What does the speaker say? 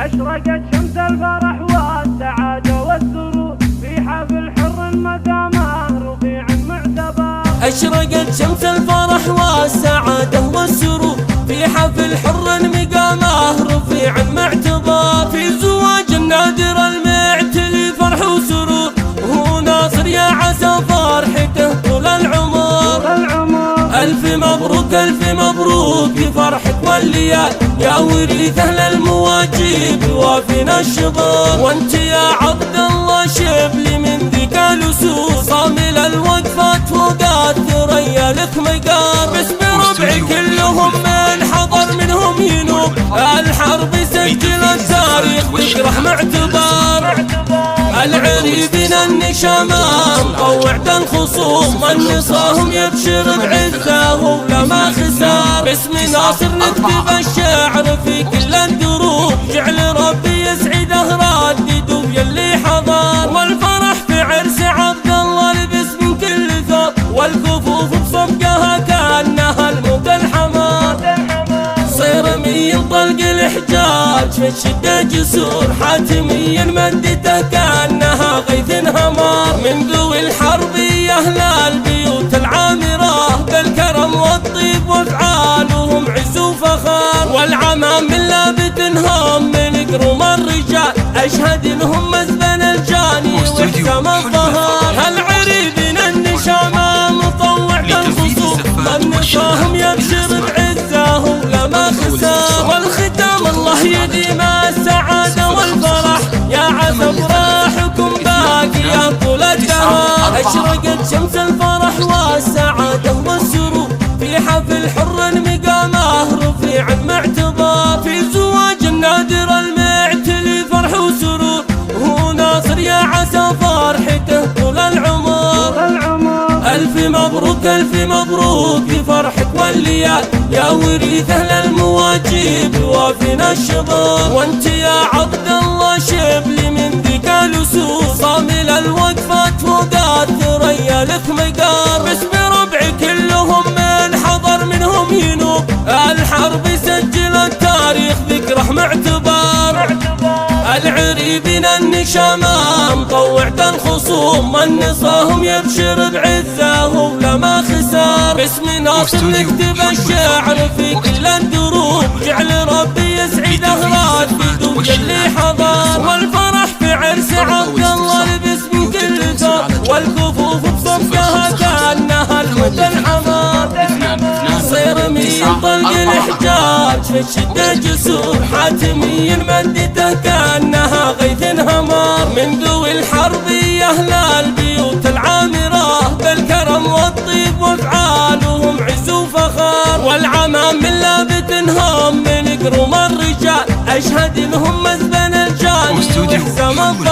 أشرقت شمس الفرح والسعادة والسرور في حفل حر مقامه رفيع معتبر. أشرقت شمس الفرح والسعادة والسرور في حفل حر مقامه رفيع معتبر. في زواج النادر المعتلي فرح وسرور، وهو ناصر يا عسى فرحته طول العمر. ألف مبروك ألف مبروك في فرحك والليال، يا وريث أهل المواجب وافينا الشباب. وانت يا عبد الله شبلي من ذيك الأسود، صامل الوقفات فوق الثريا لك مقار. باسم ربعي كلهم من حضر منهم ينوب، الحرب سجل التاريخ ذكره معتبر. العريبين النشامة مطوع الخصوم، من نصاهم يبشر بعزه ولا ما خسار. باسم ناصر نكتب الشعر في كل الدروب، جعل ربي يسعده رادد ويلي حضر. والفرح في عرس عبد الله لبس من كل ثوب، والكفوف بصفقها كأنها الموت الحمار. صيرمي طلق الحجاج في الشدة جسور، حاتمي مدته كأنها غيث همار. من ذوي الحرب يا أهل البيوت العامرة، بالكرم والطيب وافعالهم عز وفخار. والعمام من لابتنهم من قروم الرجال، أشهد انهم مزبن الجاني وحسام الظهر. العريبين النشامة مطوع الخصوم، من نصاهم يبشر بعزه ولا ما خسار. والختام الله يديم السعادة والفرح، يا عسى فرحكم باقية طول الدهر. أشرقت شمس الفرح والسعادة والسرور في حفل حر مقامه رفيع معتبر. في زواج النادر المعتلي فرح وسرور، وهو ناصر يا عسى فرحته طول العمر. ألف مبروك ألف مبروك في فرحك والليال، يا وريث أهل المواجب وافينا الشباب. وانت يا عبد الله شبلي من ذيك الأسود، صامل الوقفات فوق الثريا لك مقار. باسم ربعي كلهم من حضر منهم ينوب، الحرب سجل التاريخ ذكره معتبر. العريبين النشامة مطوع الخصوم، من نصاهم يبشر بعزه ولا ما خسار. باسم ناصر نكتب الشعر في كل الدروب، جعل ربي يسعده رادد ويلي حضر. والفرح في عرس عبد الله لبس من كل ثوب، والكفوف بصفقها كأنها الموت الحمار. صيرمي طلق الحجاج في الشدة جسور، حاتمي مدته كأنها غيث همار. من ذوي الحرب يا أهل البيوت العامرة، بالكرم والطيب وافعالهم عز وفخار. والعمام من لابتنهم من قروم الرجال، أشهد انهم مزبن الجاني وحسام الظهر.